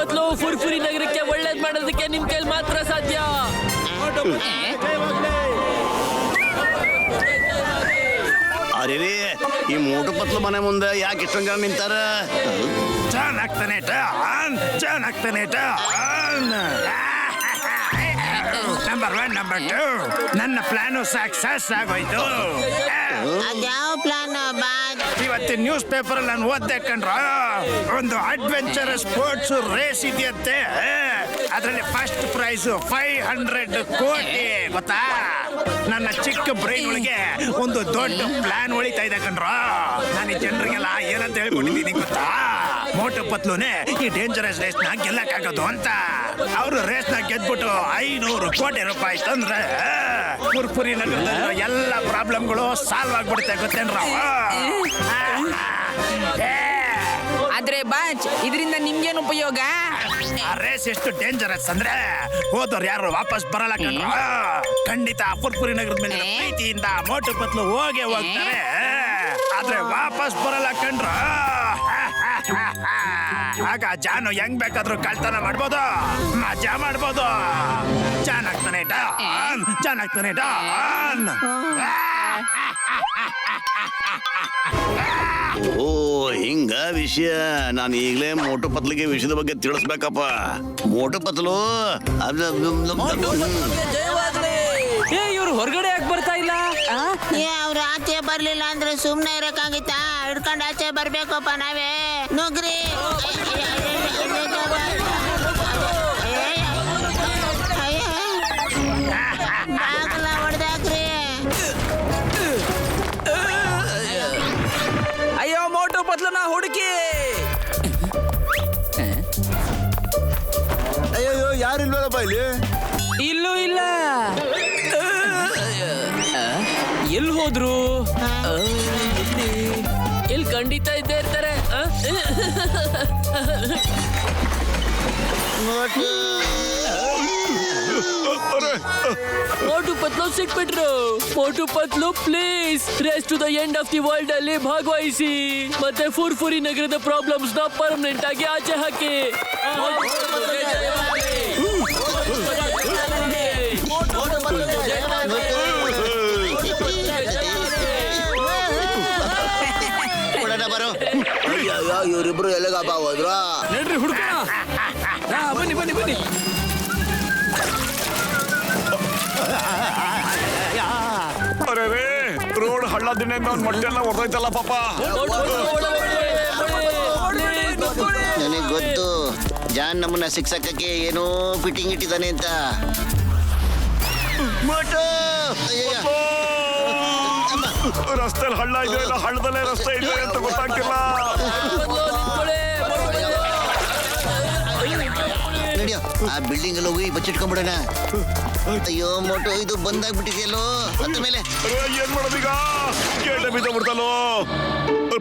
ಪತ್ಲು ಫುರ್ಫುರಿ ನಗರಕ್ಕೆ ಒಳ್ಳೇದ್ ಮಾಡೋದಕ್ಕೆ ನಿಮ್ ಕೈಲಿ ಮಾತ್ರ ಸಾಧ್ಯ. ಅರೆ ಈ ಮೋಟು ಪತ್ಲು ಮನೆ ಮುಂದೆ ಯಾಕೆ ಇಷ್ಟೊಂದು ಜನ ನಿಂತಾರ? ಚೆನ್ನಾಗ್ತಾನೆ ಚೆನ್ನಾಗ್ತಾನೆ ನಂಬರ್ 1 ನಂಬರ್ 2 ನನ್ನ ಪ್ಲಾನು ಸಕ್ಸಸ್ ಆಗೋಯ್ತು. ಅದ್ಯಾವ ಪ್ಲಾನ್ ಬಾಜ್? ಇವತ್ತಿನ ನ್ಯೂಸ್ ಪೇಪರ್ ಅಲ್ಲಿ ನಾನು ಓದ್ದೆ ಕಣ್ರ, ಒಂದು ಅಡ್ವೆಂಚರ್ ಸ್ಪೋರ್ಟ್ಸ್ ರೇಸ್ ಇದೆಯಂತೆ. ಅದರಲ್ಲಿ ಫಸ್ಟ್ ಪ್ರೈಸ್ 500 ಕೋಟಿ ಗೊತ್ತಾ? ನನ್ನ ಚಿಕ್ಕ ಬ್ರೈನ್ ಒಳಗೆ ಒಂದು ದೊಡ್ಡ ಪ್ಲಾನ್ ಹೊಳಿತಾ ಇದೆ ಕಣ್ರ. ನಾನು ಈ ಜನರಿಗೆಲ್ಲ ಏನಂತ ಹೇಳ್ಕೊಂಡಿದ್ದೀನಿ ಗೊತ್ತಾ? ಮೋಟು ಪತ್ಲುನೇ ಈ ಡೇಂಜರಸ್ ರೇಸ್ ನ ಗೆಲ್ಲಕ್ಕಾಗೋದು ಅಂತ. ಅವರು ರೇಸ್ ನ ಗೆದ್ಬಿಟ್ಟು 500 ಕೋಟಿ ರೂಪಾಯಿ ತಂದ್ರೆ ಫುರ್ಫುರಿ ನಗರದಲ್ಲಿರೋ ಎಲ್ಲ ಪ್ರಾಬ್ಲಮ್ಗಳು ಸಾಲ್ವ್ ಆಗ್ಬಿಡುತ್ತೆ ಗೊತ್ತೇನ್ರ? ಆದ್ರೆ ಬಾಜ್ ಇದರಿಂದ ನಿಮ್ಗೇನು ಉಪಯೋಗ? ಆ ರೇಸ್ ಎಷ್ಟು ಡೇಂಜರಸ್ ಅಂದ್ರೆ ಹೋದವ್ರು ಯಾರು ವಾಪಸ್ ಬರಲ್ಲ ಕಣ್ರ. ಖಂಡಿತ ಫುರ್ಫುರಿ ನಗರದ ಮೇಲೆ ಪ್ರೀತಿಯಿಂದ ಮೋಟು ಪತ್ಲು ಹೋಗ್ತಾರೆ, ಆದ್ರೆ ವಾಪಸ್ ಬರಲ್ಲ ಕಣ್ರ. ಆಗ ಜಾನು ಹೆಂಗ್ ಬೇಕಾದ್ರೂ ಕಳ್ತನ ಮಾಡ್ಬೋದು, ಮಜಾ ಮಾಡ್ಬೋದು. ಚೆನ್ನಾಗ್ತಾನೆ ಡಾನ್. ಓ ಹಿಂಗ ವಿಷಯ. ನಾನು ಈಗಲೇ ಮೋಟು ಪತ್ಲಿಗೆ ವಿಷಯದ ಬಗ್ಗೆ ತಿಳಿಸ್ಬೇಕಪ್ಪ. ಮೋಟು ಪತ್ಲು ಇವ್ರು ಹೊರಗಡೆ ಯಾಕೆ ಬರ್ತಾ ಇಲ್ಲ? ಅವ್ರ ಆಚೆ ಬರ್ಲಿಲ್ಲ ಅಂದ್ರೆ ಸುಮ್ನೆ ಇರಕ್ಕಾಗಿತ್ತಾ? ಹಿಡ್ಕೊಂಡು ಆಚೆ ಬರ್ಬೇಕಪ್ಪ ನಾವೇ. ನುಗ್ರಿ ಬಾಗ್ಲ ಹೊಡ್ದಾಕ್ರಿ. ಅಯ್ಯೋ ಮೋಟು ಪತ್ಲನ ಹುಡುಕಿ. ಅಯ್ಯೋ ಯಾರಿಲ್ವಲ್ಲಪ್ಪ ಇಲ್ಲಿ? ಇಲ್ಲೂ ಇಲ್ಲ. ಎಲ್ಲಿ ಹೋದ್ರು? ಎಲ್ಲಿ ಖಂಡಿತ ಇದ್ದೇ ಇರ್ತಾರೆ. ಮೋಟು ಪತ್ಲು ಸಿಕ್ಬಿಟ್ರು. Motu Patlu please race to the end of the world ಅಲ್ಲಿ ಭಾಗವಹಿಸಿ ಮತ್ತೆ ಫುರ್ಫುರಿ ನಗರದ ಪ್ರಾಬ್ಲಮ್ಸ್ ನ ಪರ್ಮನೆಂಟ್ ಆಗಿ ಆಚೆ ಹಾಕಿ. ಬರೋ ಇವರಿಬ್ರು ಎಲ್ಲಿಗಪ್ಪ ಹೋದ್ರು? ನಡ್ರಿ ಹುಡುಕೋಣ. ಬನ್ನಿ. ರೋಡ್ ಹಳ್ಳ ದಿನದಿಂದ ಅವ್ನ ಮೊಟ್ಟೆ ಎಲ್ಲ ಹೊರದೈತಲ್ಲ ಪಾಪ. ನನಗೆ ಗೊತ್ತು ಜಾನ್ ನಮ್ಮನ್ನ ಶಿಕ್ಷಕಕ್ಕೆ ಏನೋ ಫಿಟ್ಟಿಂಗ್ ಇಟ್ಟಿದ್ದಾನೆ ಅಂತ. ರಸ್ತೆಯಲ್ಲಿ ಹಳ್ಳ ಇದೆ, ಇಲ್ಲ ಹಳ್ಳದಲ್ಲೇ ರಸ್ತೆ ಇದೆ ಅಂತ ಗೊತ್ತಾಗ್ತಿಲ್ಲ. ನಡಿಯೋ ಆ ಬಿಲ್ಡಿಂಗ್ ಅಲ್ಲಿ ಹೋಗಿ ಬಚ್ಚಿಟ್ಕೊಂಡ್ಬಿಡೋಣ. ಅಯ್ಯೋ ಮೋಟು ಇದು ಬಂದಾಗ್ಬಿಟ್ಟಿದೆಯಲ್ಲೋ ಅಂತ ಮೇಲೆ. ಏನ್ ಮಾಡೋದೀಗ? ಕೇಳ ಬಿದ್ದ ಬಿಡ್ತಲ್ಲೋ.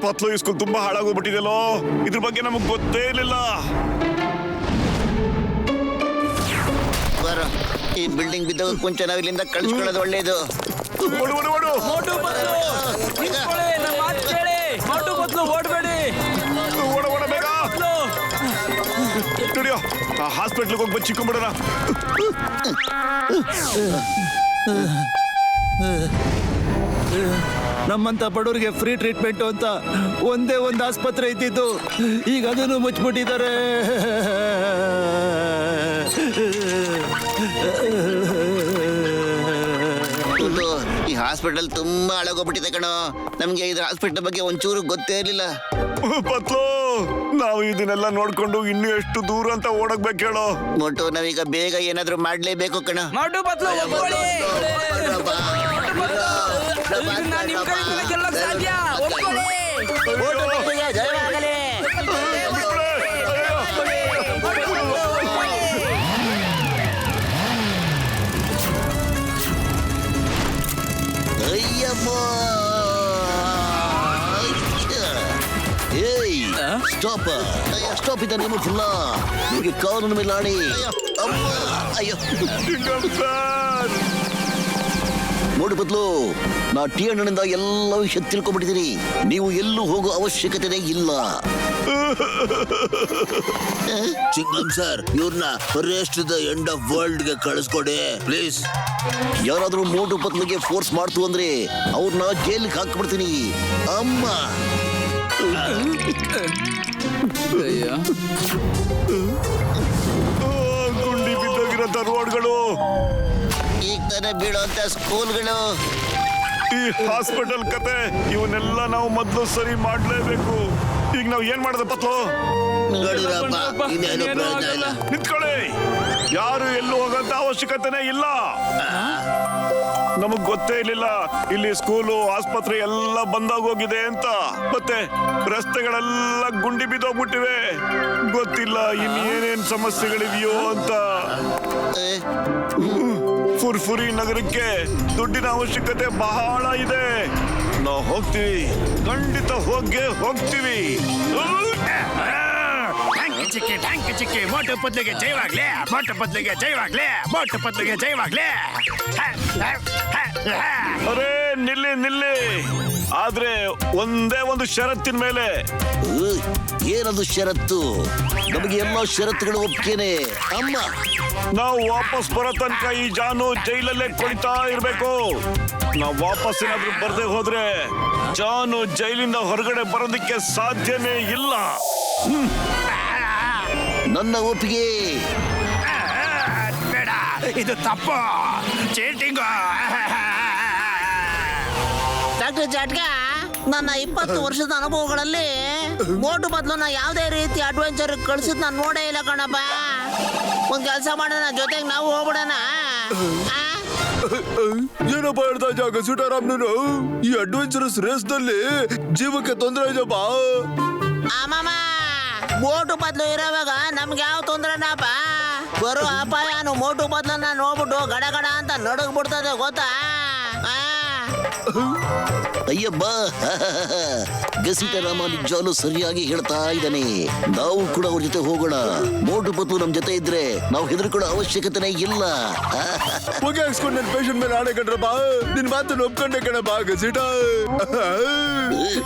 ಪತ್ಲು ಈ ಸ್ಕೂಲ್ ತುಂಬಾ ಹಾಳಾಗೋಗ್ಬಿಟ್ಟಿದೆಯಲ್ಲೋ. ಇದ್ರ ಬಗ್ಗೆ ನಮಗ್ ಗೊತ್ತೇ ಇರ್ಲಿಲ್ಲ. ಬರೋ ಈ ಬಿಲ್ಡಿಂಗ್ ಬಿದ್ದಾಗ ಕೊಂಚ ನಾವು ಇಲ್ಲಿಂದ ಕಳಿಸ್ಕೊಳ್ಳೋದು ಒಳ್ಳೇದು. ಮೋಟು ಪತ್ಲು ನಿಂತ್ಕೊಳ್ಳಿ, ನಮ್ಮ ಮಾತು ಕೇಳಿ. ಮೋಟು ಪತ್ಲು ಓಡಬೇಡಿ. ಓಡ ಬೇಗ ನಡಿಯೋ. ಹಾಸ್ಪಿಟ್ಲಿಗೆ ಹೋಗಿ ಬಚ್ಚಿಕೊಂಡ್ಬಿಡೋಣ. ನಮ್ಮಂತ ಬಡವರಿಗೆ ಫ್ರೀ ಟ್ರೀಟ್ಮೆಂಟ್ ಅಂತ ಒಂದೇ ಒಂದು ಆಸ್ಪತ್ರೆ ಇದ್ದಿದ್ದು ಈಗ ಅದನ್ನು ಮುಚ್ಚಿಬಿಟ್ಟಿದ್ದಾರೆ. ಈ ಹಾಸ್ಪಿಟಲ್ ತುಂಬಾ ಹಾಳಾಗೋಗ್ಬಿಟ್ಟಿದೆ ಕಣೋ. ನಮ್ಗೆ ಇದ್ರ ಹಾಸ್ಪಿಟಲ್ ಬಗ್ಗೆ ಒಂಚೂರು ಗೊತ್ತೇ ಇರ್ಲಿಲ್ಲ. ಪತ್ಲು ನಾವು ಇದನ್ನೆಲ್ಲ ನೋಡ್ಕೊಂಡು ಇನ್ನು ಎಷ್ಟು ದೂರ ಅಂತ ಓಡಕ್ಬೇಕು ಹೇಳೋ. ಮೋಟು ನಾವೀಗ ಬೇಗ ಏನಾದ್ರೂ ಮಾಡ್ಲೇಬೇಕು ಕಣ. ಮೋಟು ಪತ್ಲು ಒಪ್ಕೊಳ್ಳಿ. ಇದನ್ನ ನಿಮ್ ಕೈಯಿಂದ ಗೆಲ್ಲೋಕ್ ಸಾಧ್ಯ. ಒಪ್ಕೊಳ್ಳಿ. ಜಯವಾಗಲಿ. ಅಯ್ಯಮ್ಮ ಏಯ್ ಸ್ಟಾಪ್ ಇದ್ದಾನೆ ಫುಲ್ಲ ನಿಮಗೆ ಕಾನೂನು ಮೇಲೆ ಆಡಿ. ಅಯ್ಯೋ ನೋಡು ಬದಲು ನಾ ಟಿ ಅಣ್ಣನಿಂದ ಎಲ್ಲ ವಿಷಯ ತಿಳ್ಕೊಂಡ್ಬಿಟ್ಟಿದ್ದೀನಿ. ನೀವು ಎಲ್ಲೂ ಹೋಗೋ ಅವಶ್ಯಕತೆನೇ ಇಲ್ಲ. ಚಿಂಗಂ ಸರ್, ಇವ್ರನ್ನ rest the end of world ಗೆ ಕಳಿಸ್ಕೊಡಿ ಪ್ಲೀಸ್. ಯಾರಾದ್ರೂ ಮೋಟು ಪತ್ಲಿಗೆ ಫೋರ್ಸ್ ಮಾಡ್ತು ಅಂದ್ರೆ ಅವ್ರನ್ನ ಜೈಲಿಗೆ ಹಾಕ್ಬಿಡ್ತೀನಿ. ಅಮ್ಮ ಗುಂಡಿ ಬಿದ್ದೋಗಿರೋ ರೋಡ್ಗಳು, ಈಗ ತಾನೇ ಬೀಳೋಂತ ಸ್ಕೂಲ್ಗಳು, ಈ ಹಾಸ್ಪಿಟಲ್ ಕತೆ, ಇವನ್ನೆಲ್ಲ ನಾವು ಮೊದಲು ಸರಿ ಮಾಡ್ಲೇಬೇಕು. ಈಗ ನಾವು ಏನ್ ಮಾಡೋದು ಪತ್ಲು? ನೋಡಿದ್ರಪ್ಪ, ಇನ್ನೇನು ಪ್ರಯೋಜನ ಇಲ್ಲ. ನಿಂತ್ಕೊಳ್ಳಿ, ಯಾರು ಎಲ್ಲೂ ಹೋಗಂತ ಅವಶ್ಯಕತೆನೇ ಇಲ್ಲ. ನಮಗ್ ಗೊತ್ತೇ ಇರ್ಲಿಲ್ಲ ಇಲ್ಲಿ ಸ್ಕೂಲು ಆಸ್ಪತ್ರೆ ಎಲ್ಲ ಬಂದಾಗೋಗಿದೆ ಅಂತ. ಮತ್ತೆ ರಸ್ತೆಗಳೆಲ್ಲ ಗುಂಡಿ ಬಿದ್ದೋಗ್ಬಿಟ್ಟಿವೆ. ಗೊತ್ತಿಲ್ಲ ಇನ್ನು ಏನೇನ್ ಸಮಸ್ಯೆಗಳಿದೆಯೋ ಅಂತ. ಫುರ್ಫುರಿ ನಗರಕ್ಕೆ ದುಡ್ಡಿನ ಅವಶ್ಯಕತೆ ಬಹಳ ಇದೆ. ನಾವು ಹೋಗ್ತೀವಿ, ಖಂಡಿತ ಹೋಗ್ತೀವಿ. ಚಿಕ್ಕಿ ಮೋಟು ಪತ್ಲಿಗೆ ಜೈವಾಗ್ಲೇ, ಮೋಟು ಪತ್ಲಿಗೆ ಜೈವಾಗ್ಲೇ, ಮೋಟು ಪತ್ಲಿಗೆ ಜೈವಾಗ್ಲೇ. ಅರೇ ನಿಲ್ಲಿ, ಆದ್ರೆ ಒಂದೇ ಒಂದು ಷರತ್ತಿನ ಮೇಲೆ. ಏನದು ಷರತ್ತು? ನಮಗೆ ಎಲ್ಲ ಷರತ್ತುಗಳು ಒಪ್ಪಿಗೆನೆ. ಅಮ್ಮ, ನಾವು ವಾಪಸ್ ಬರೋ ತನಕ ಈ ಜಾನು ಜೈಲಲ್ಲೇ ಕೊಳಿತಾ ಇರ್ಬೇಕು. ನಾವು ವಾಪಸ್ ಏನಾದ್ರೂ ಬರ್ದೇ ಹೋದ್ರೆ ಜಾನು ಜೈಲಿಂದ ಹೊರಗಡೆ ಬರೋದಕ್ಕೆ ಸಾಧ್ಯನೇ ಇಲ್ಲ. ನನ್ನ ಒಪ್ಪಿಗೆ. ಬೇಡ, ಇದು ತಪ್ಪು, ಚೀಟಿಂಗು. ಡಾಕ್ಟರ್ ಜಾಟ್ಗ, ನನ್ನ 20 ವರ್ಷದ ಅನುಭವಗಳಲ್ಲಿ ಮೋಟು ಬದಲು ಯಾವುದೇ ರೀತಿ ಅಡ್ವೆಂಚರ್ ಕಳ್ಸಿದ್ ನಾನು ನೋಡೇ ಇಲ್ಲ ಕಣಪ್ಪ. ಒಂದ್ ಕೆಲಸ ಮಾಡೋಣ, ಜೊತೆಗೆ ನಾವು ಹೋಗ್ಬಿಡೋಣ. ಏನಪ್ಪ ಹೇಳ್ತಾ ಜಾಗ ಸುಟಾರಾಮ್, ನೀನು ಈ ಅಡ್ವೆಂಚರಸ್ ರೇಸ್ ನಲ್ಲಿ ಜೀವಕ್ಕೆ ತೊಂದರೆ ಇದೆಯಪ್ಪ. ಅಮ್ಮಮ್ಮ, ಮೋಟು ಬದಲು ಇರೋವಾಗ ನಮ್ಗೆ ಯಾವ ತೊಂದ್ರೆನಪ್ಪ? ಬರೋ ಅಪಾಯನು ಮೋಟು ಬದಲನ್ನ ನೋಡ್ಬಿಟ್ಟು ಗಡ ಗಡ ಅಂತ ನಡಗ್ಬಿಡ್ತದೆ, ಗೊತ್ತಾ? ಅಯ್ಯಬ್ಬ, ಗಸಿಟರಾಮ ನಿಜಾಲು ಸರಿಯಾಗಿ ಹೇಳ್ತಾ ಇದ್ದಾನೆ. ನಾವು ಕೂಡ ಅವ್ರ ಜೊತೆ ಹೋಗೋಣ. ಮೋಟು ಪತ್ತು ನಮ್ ಜೊತೆ ಇದ್ರೆ ನಾವು ಹೆದರ್ಕೊಳ್ಳೋ ಅವಶ್ಯಕತೆನೇ ಇಲ್ಲ. ಹೊಗೆ ಹಾಕ್ಸ್ಕೊಂಡು ನನ್ನ ಪೇಷಂಟ್ ಮೇಲೆ ಆಣೆ ಕಣ್ರಪ್ಪ. ನಿನ್ ಮಾತನ್ನು ಒಪ್ಕೊಂಡೆ ಕಣಪ್ಪ ಗಸಿಟ.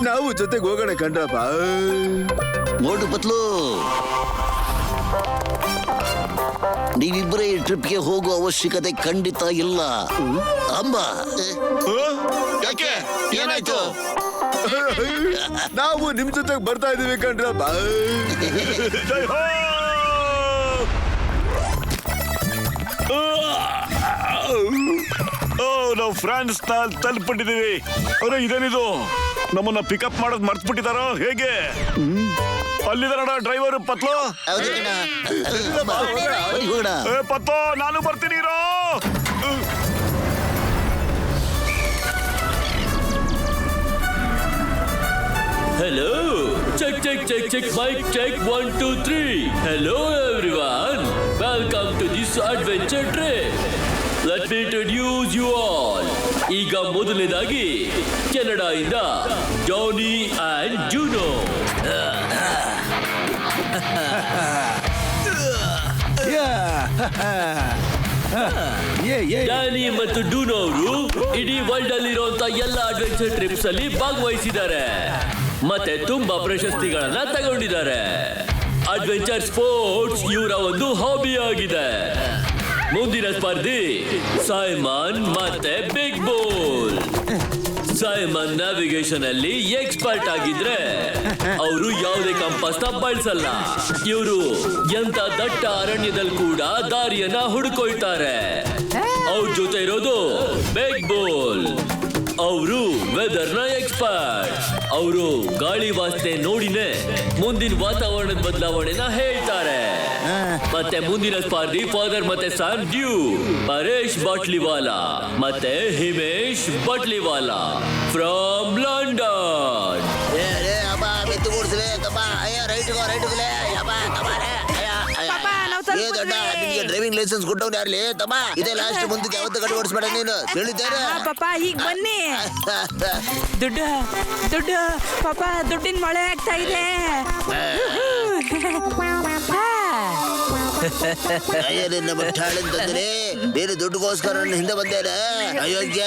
ನಾವು ಜೊತೆಗೆ ಹೋಗೋಣ ಕಣ್ರಪ್ಪ. ಮೋಟು ಪತ್ಲು, ನೀವಿಬ್ಬರೇ ಟ್ರಿಪ್ಗೆ ಹೋಗೋ ಅವಶ್ಯಕತೆ ಖಂಡಿತ ಇಲ್ಲ. ಅಮ್ಮ, ಯಾಕೆ? ಏನಾಯ್ತು? ನಾವು ನಿಮ್ ಜೊತೆಗೆ ಬರ್ತಾ ಇದೀವಿ ಕಣ್ರಪ್ಪ. ಜೈ ಹೋ! ನಾವು ಫ್ರಾನ್ಸ್ ತಲುಪಿಟ್ಟಿದೀವಿ. ಅರೆ, ಇದೇನಿದು? ನಮ್ಮನ್ನ ಪಿಕಪ್ ಮಾಡೋದ್ ಮರ್ತ್ಬಿಟ್ಟಿದಾರೋ ಹೇಗೆ? ಅಲ್ಲಿದಾರ ಡ್ರೈವರ್ ಪತ್ಲು. ಹೌದು ಕಣ. ಬನ್ನಿ ಹೋಗೋಣ. ಪತ್ತು, ನಾನು ಬರ್ತೀನಿ ಇರೋ. Hello! Check, mic check, 1, 2, 3. Hello everyone! Welcome to this adventure trip. Let me introduce you all. ಈಗ ಮೊದಲನೇದಾಗಿ ಕೆನಡಾಯಿಂದ ಜಾನಿ ಅಂಡ್ ಜೂನೋ. ಡ್ಯಾನಿ ಮತ್ತು ಡೂನೋ ಅವರು ಇಡೀ ವರ್ಲ್ಡ್ ಅಲ್ಲಿರುವಂತ ಎಲ್ಲ ಅಡ್ವೆಂಚರ್ ಟ್ರಿಪ್ಸ್ ಅಲ್ಲಿ ಭಾಗವಹಿಸಿದ್ದಾರೆ ಮತ್ತೆ ತುಂಬಾ ಪ್ರಶಸ್ತಿಗಳನ್ನ ತಗೊಂಡಿದ್ದಾರೆ. ಅಡ್ವೆಂಚರ್ ಸ್ಪೋರ್ಟ್ಸ್ ಇವರ ಒಂದು ಹಾಬಿ ಆಗಿದೆ. ಮುಂದಿನ ಸ್ಪರ್ಧಿ ಸೈಮನ್ ಮತ್ತೆ ಬಿಗ್ ಬೋಲ್. ಸೈಮನ್ ನ್ಯಾವಿಗೇಷನ್ ಅಲ್ಲಿ ಎಕ್ಸ್ಪರ್ಟ್ ಆಗಿದ್ರೆ ಅವರು ಯಾವುದೇ ಕಂಪಾಸ್ ನ ಬಳಸಲ್ಲ. ಇವರು ಎಂತ ದಟ್ಟ ಅರಣ್ಯದಲ್ಲಿ ಕೂಡ ದಾರಿಯನ್ನ ಹುಡುಕೊಳ್ತಾರೆ. ಅವ್ರ ಜೊತೆ ಇರೋದು ಬಿಗ್ ಬೋಲ್. ಅವರು ವೆದರ್ ನ ಎಕ್ಸ್ಪರ್ಟ್. ಅವರು ಗಾಳಿ ವಾಸನೆ ನೋಡಿನೇ ಮುಂದಿನ ವಾತಾವರಣದ ಬದಲಾವಣೆನ ಹೇಳ್ತಾರೆ. ಮತ್ತೆ ಮುಂದಿನ ಸ್ಪರ್ಧಿ ಫಾದರ್ ಮತ್ತೆ ಸನ್ ಡ್ಯೂ, ಪರೇಶ್ ಬಾಟ್ಲಿವಾಲಾ ಮತ್ತೆ Himesh Batliwala from London. Driving licence ಕೊಟ್ಟವ್ನು ಯಾರ್ಲಿ ತಮ್ಮ? ಇದೇ ಲಾಸ್ಟ್, ಮುಂದಕ್ಕೆ ಯಾವತ್ತು ಗಾಡಿ ಓಡಿಸ್ಬೇಡ ನೀನು, ಹೇಳಿದ್ದೇನೆ. ಪಾಪ ಈಗ ಬನ್ನಿ. ದುಡ್ಡು ಪಾಪ, ದುಡ್ಡಿನ ಮಳೆ ಆಗ್ತಾ ಇದೆ. ನಮ್ಮ ಠಾಳಂತಂದ್ರೆ ಬೇರೆ ದುಡ್ಡುಗೋಸ್ಕರ ನನ್ನ ಹಿಂದೆ ಬಂದೇನ ಅಯೋಗ್ಯ.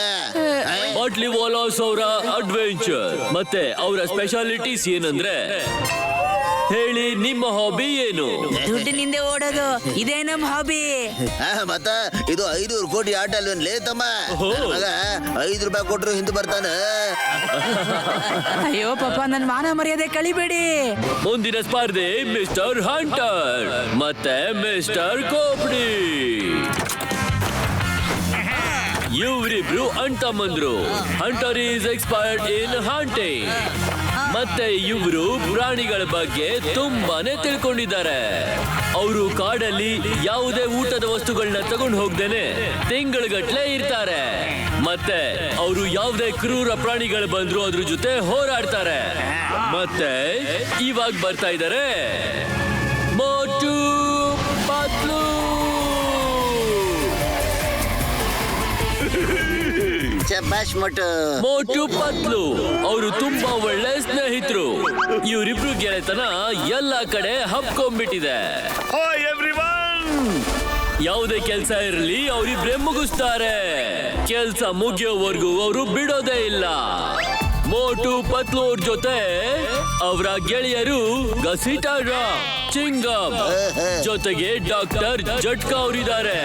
ಬಾಟ್ಲಿ ವಾಲಾಸ್ ಅವರ ಅಡ್ವೆಂಚರ್ ಮತ್ತೆ ಅವರ ಸ್ಪೆಷಾಲಿಟೀಸ್ ಏನಂದ್ರೆ, ಹೇಳಿ ನಿಮ್ಮ ಹಾಬಿ ಏನು? ದುಡ್ಡಿನಿಂದ ಓಡೋದು ಇದೇ ನಮ್ ಹಾಬಿ. ಮತ್ತ ಇದು 500 ಕೋಟಿ ಆಟ ಅಲ್ವೇನ್ಲೇ ತಮ್ಮ? ಮಗ 5 ರೂಪಾಯಿ ಕೊಟ್ರು ಹಿಂದೆ ಬರ್ತಾನ. ಅಯ್ಯೋ ಪಾಪ, ನನ್ ಮಾನ ಮರ್ಯಾದೆ ಕಳಿಬೇಡಿ. ಮುಂದಿನ ಸ್ಪರ್ಧೆ ಮಿಸ್ಟರ್ ಹಂಟರ್ ಮತ್ತೆ ಮಿಸ್ಟರ್ ಕೋಪ್ಡಿ. ಇವರಿಬ್ರು ಅಣ್ತಮ್ಮಂದ್ರು. Hunter is expert in hunting ಮತ್ತೆ ಇವರು ಪ್ರಾಣಿಗಳ ಬಗ್ಗೆ ತುಂಬಾನೇ ತಿಳ್ಕೊಂಡಿದ್ದಾರೆ. ಅವರು ಕಾಡಲ್ಲಿ ಯಾವುದೇ ಊಟದ ವಸ್ತುಗಳನ್ನ ತಗೊಂಡು ಹೋಗ್ದೇನೆ ತಿಂಗಳಗಟ್ಲೆ ಇರ್ತಾರೆ. ಮತ್ತೆ ಅವರು ಯಾವುದೇ ಕ್ರೂರ ಪ್ರಾಣಿಗಳು ಬಂದ್ರು ಅದ್ರ ಜೊತೆ ಹೋರಾಡ್ತಾರೆ. ಮತ್ತೆ ಇವಾಗ ಬರ್ತಾ ಇದ್ದಾರೆ ಮೋಟು ಪತ್ಲು. ಶಬ್ಬಾಷ್ ಮೊಟ್ಟು. ಮೋಟು ಪತ್ಲು ಅವರು ತುಂಬಾ ಒಳ್ಳೆ ಸ್ನೇಹಿತರು. ಇವರಿಬ್ರು ಗೆಳೆತನ ಎಲ್ಲಾ ಕಡೆ ಹಬ್ಕೊಂಡ್ಬಿಟ್ಟಿದೆ. ಯಾವುದೇ ಕೆಲ್ಸ ಇರಲಿ ಅವರಿಬ್ರೇ ಮುಗಿಸ್ತಾರೆ. ಕೆಲ್ಸ ಮುಗಿಯೋವರೆಗೂ ಅವರು ಬಿಡೋದೇ ಇಲ್ಲ. ಮೋಟು ಪತ್ಲು ಅವ್ರ ಜೊತೆ ಅವರ ಗೆಳೆಯರು ಗಸಿಟಾರ, ಚಿಂಗಮ್, ಜೊತೆಗೆ ಡಾಕ್ಟರ್ ಜಟ್ಕಾ ಅವರಿದ್ದಾರೆ.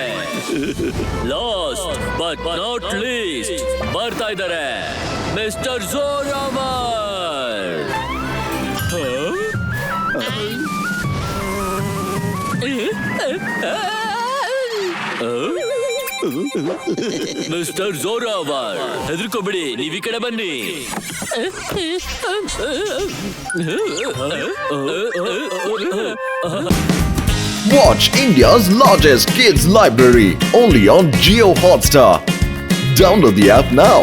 ಲಾಸ್ಟ್ ಬಟ್ ನಾಟ್ ಲೀಸ್ಟ್ ಬರ್ತಾ ಇದ್ದಾರೆ ಮಿಸ್ಟರ್ ಜೋರಾವರ್. ಮಿಸ್ಟರ್ ಜೋರಾವರ್, ಹೆದರ್ಕೋಬಿಡಿ, ನೀವ್ ಈ ಕಡೆ ಬನ್ನಿ. Watch India's largest kids library only on Jio Hotstar. Download the app now.